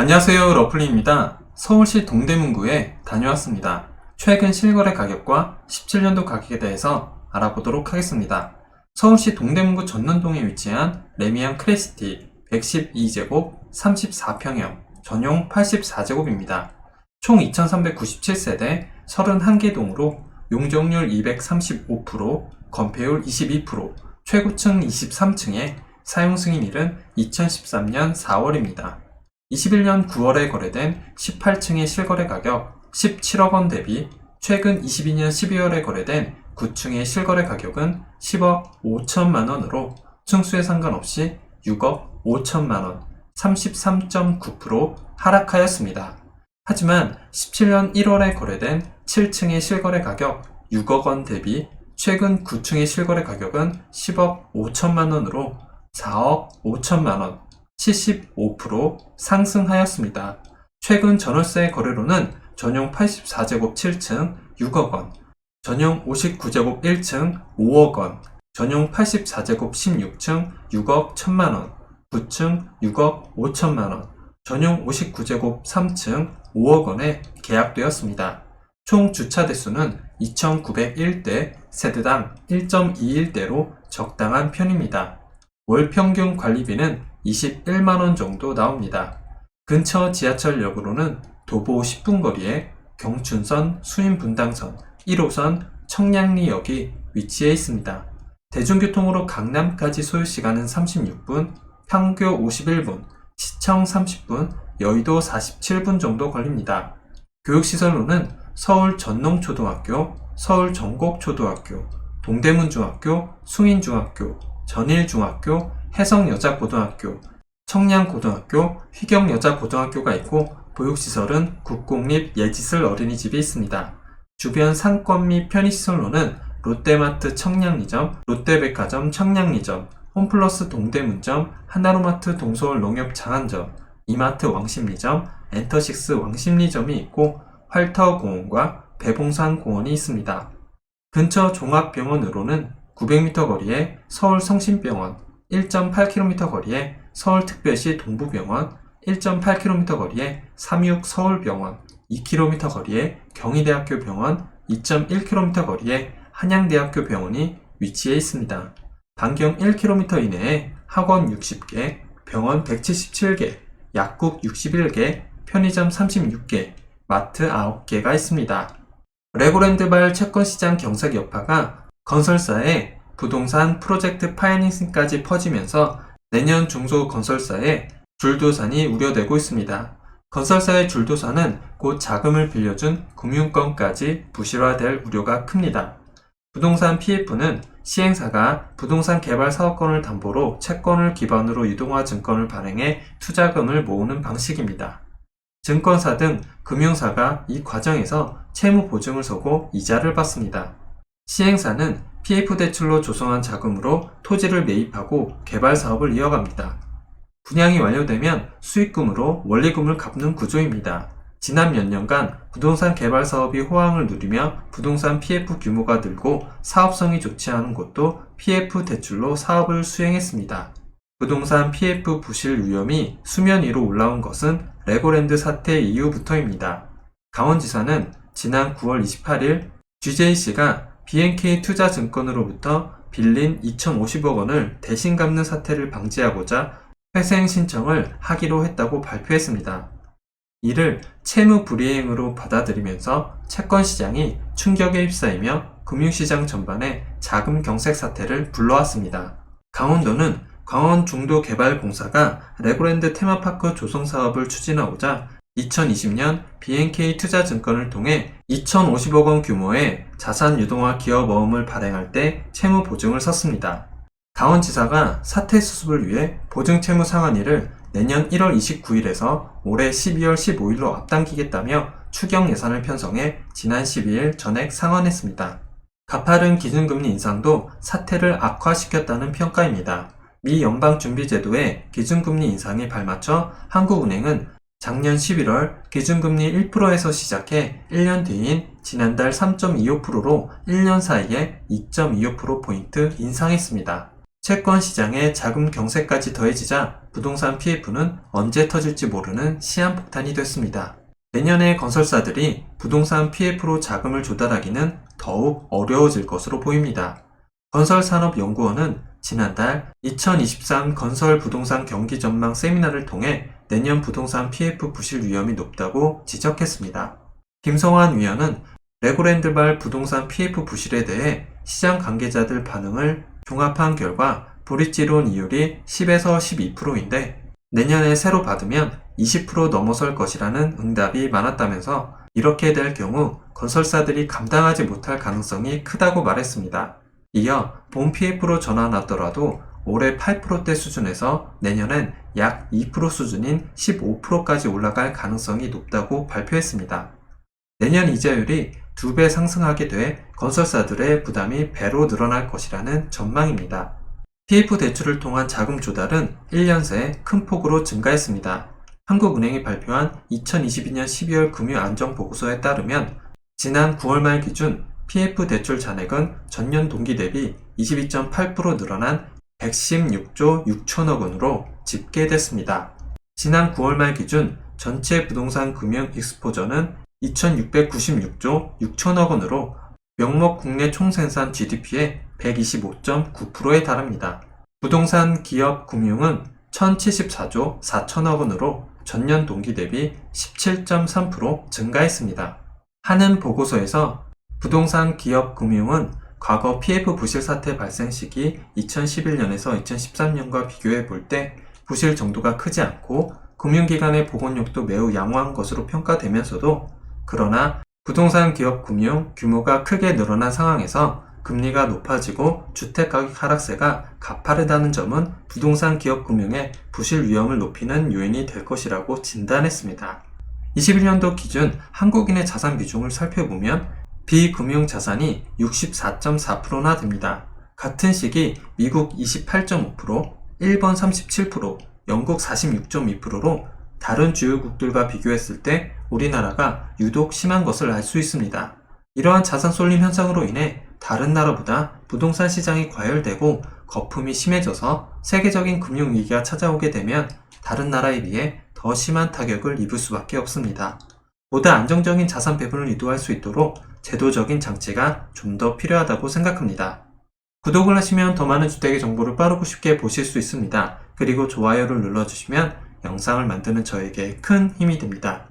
안녕하세요, 러플리입니다. 서울시 동대문구에 다녀왔습니다. 최근 실거래 가격과 17년도 가격에 대해서 알아보도록 하겠습니다. 서울시 동대문구 전년동에 위치한 레미안 크레시티 112제곱 34평형 전용 84제곱입니다. 총 2397세대 31개 동으로 용적률 235%, 건폐율 22%, 최고층 23층에 사용 승인일은 2013년 4월입니다. 21년 9월에 거래된 18층의 실거래 가격 17억 원 대비 최근 22년 12월에 거래된 9층의 실거래 가격은 10억 5천만 원으로 층수에 상관없이 6억 5천만 원, 33.9% 하락하였습니다. 하지만 17년 1월에 거래된 7층의 실거래 가격 6억 원 대비 최근 9층의 실거래 가격은 10억 5천만 원으로 4억 5천만 원, 75% 상승하였습니다. 최근 전월세 거래로는 전용 84제곱 7층 6억 원, 전용 59제곱 1층 5억 원, 전용 84제곱 16층 6억 1천만 원, 9층 6억 5천만 원, 전용 59제곱 3층 5억 원에 계약되었습니다. 총 주차 대수는 2,901대, 세대당 1.21대로 적당한 편입니다. 월 평균 관리비는 21만원 정도 나옵니다. 근처 지하철역으로는 도보 10분 거리에 경춘선, 수인분당선, 1호선, 청량리역이 위치해 있습니다. 대중교통으로 강남까지 소요시간은 36분, 판교 51분, 시청 30분, 여의도 47분 정도 걸립니다. 교육시설로는 서울 전농초등학교, 서울 전곡초등학교, 동대문중학교, 숭인중학교, 전일중학교, 해성여자고등학교, 청량고등학교, 휘경여자고등학교가 있고 보육시설은 국공립 예지슬 어린이집이 있습니다. 주변 상권 및 편의시설로는 롯데마트 청량리점, 롯데백화점 청량리점, 홈플러스 동대문점, 하나로마트 동서울 농협 장안점, 이마트 왕십리점, 엔터식스 왕십리점이 있고 활터공원과 배봉산공원이 있습니다. 근처 종합병원으로는 900m 거리에 서울성심병원, 1.8km 거리에 서울특별시 동부병원, 1.8km 거리에 삼육서울병원, 2km 거리에 경희대학교 병원, 2.1km 거리에 한양대학교 병원이 위치해 있습니다. 반경 1km 이내에 학원 60개, 병원 177개, 약국 61개, 편의점 36개, 마트 9개가 있습니다. 레고랜드발 채권시장 경색 여파가 건설사의 부동산 프로젝트 파이낸싱까지 퍼지면서 내년 중소 건설사의 줄도산이 우려되고 있습니다. 건설사의 줄도산은 곧 자금을 빌려준 금융권까지 부실화될 우려가 큽니다. 부동산 PF는 시행사가 부동산 개발 사업권을 담보로 채권을 기반으로 유동화 증권을 발행해 투자금을 모으는 방식입니다. 증권사 등 금융사가 이 과정에서 채무 보증을 서고 이자를 받습니다. 시행사는 PF 대출로 조성한 자금으로 토지를 매입하고 개발 사업을 이어갑니다. 분양이 완료되면 수익금으로 원리금을 갚는 구조입니다. 지난 몇 년간 부동산 개발 사업이 호황을 누리며 부동산 PF 규모가 늘고 사업성이 좋지 않은 곳도 PF 대출로 사업을 수행했습니다. 부동산 PF 부실 위험이 수면 위로 올라온 것은 레고랜드 사태 이후부터입니다. 강원지사는 지난 9월 28일 GJC가 BNK 투자증권으로부터 빌린 2,050억 원을 대신 갚는 사태를 방지하고자 회생 신청을 하기로 했다고 발표했습니다. 이를 채무 불이행으로 받아들이면서 채권시장이 충격에 휩싸이며 금융시장 전반에 자금 경색 사태를 불러왔습니다. 강원도는 강원중도개발공사가 레고랜드 테마파크 조성 사업을 추진하고자 2020년 BNK 투자증권을 통해 2,050억 원 규모의 자산유동화 기업어음을 발행할 때 채무 보증을 섰습니다. 강원지사가 사태 수습을 위해 보증채무 상환일을 내년 1월 29일에서 올해 12월 15일로 앞당기겠다며 추경 예산을 편성해 지난 12일 전액 상환했습니다. 가파른 기준금리 인상도 사태를 악화시켰다는 평가입니다. 미 연방준비제도의 기준금리 인상에 발맞춰 한국은행은 작년 11월 기준금리 1%에서 시작해 1년 뒤인 지난달 3.25%로 1년 사이에 2.25%포인트 인상했습니다. 채권시장의 자금 경색까지 더해지자 부동산 PF는 언제 터질지 모르는 시한폭탄이 됐습니다. 내년에 건설사들이 부동산 PF로 자금을 조달하기는 더욱 어려워질 것으로 보입니다. 건설산업연구원은 지난달 2023 건설 부동산 경기 전망 세미나를 통해 내년 부동산 PF 부실 위험이 높다고 지적했습니다. 김성환 위원은 레고랜드발 부동산 PF 부실에 대해 시장 관계자들 반응을 종합한 결과 브릿지론 이율이 10에서 12%인데 내년에 새로 받으면 20% 넘어설 것이라는 응답이 많았다면서 이렇게 될 경우 건설사들이 감당하지 못할 가능성이 크다고 말했습니다. 이어 본 PF로 전환하더라도 올해 8%대 수준에서 내년엔 약 2% 수준인 15%까지 올라갈 가능성이 높다고 발표했습니다. 내년 이자율이 2배 상승하게 돼 건설사들의 부담이 배로 늘어날 것이라는 전망입니다. PF 대출을 통한 자금 조달은 1년 새 큰 폭으로 증가했습니다. 한국은행이 발표한 2022년 12월 금융안정보고서에 따르면 지난 9월 말 기준 PF 대출 잔액은 전년 동기 대비 22.8% 늘어난 116조 6천억 원으로 집계됐습니다. 지난 9월 말 기준 전체 부동산 금융 익스포저는 2696조 6천억 원으로 명목 국내 총생산 GDP의 125.9%에 달합니다. 부동산 기업 금융은 1074조 4천억 원으로 전년 동기 대비 17.3% 증가했습니다. 한은 보고서에서 부동산 기업 금융은 과거 PF 부실 사태 발생 시기 2011년에서 2013년과 비교해 볼 때 부실 정도가 크지 않고 금융기관의 보건력도 매우 양호한 것으로 평가되면서도 그러나 부동산 기업 금융 규모가 크게 늘어난 상황에서 금리가 높아지고 주택가격 하락세가 가파르다는 점은 부동산 기업 금융의 부실 위험을 높이는 요인이 될 것이라고 진단했습니다. 21년도 기준 한국인의 자산 비중을 살펴보면 비금융 자산이 64.4%나 됩니다. 같은 시기 미국 28.5%, 일본 37%, 영국 46.2%로 다른 주요국들과 비교했을 때 우리나라가 유독 심한 것을 알 수 있습니다. 이러한 자산 쏠림 현상으로 인해 다른 나라보다 부동산 시장이 과열되고 거품이 심해져서 세계적인 금융위기가 찾아오게 되면 다른 나라에 비해 더 심한 타격을 입을 수밖에 없습니다. 보다 안정적인 자산 배분을 유도할 수 있도록 제도적인 장치가 좀 더 필요하다고 생각합니다. 구독을 하시면 더 많은 주택의 정보를 빠르고 쉽게 보실 수 있습니다. 그리고 좋아요를 눌러주시면 영상을 만드는 저에게 큰 힘이 됩니다.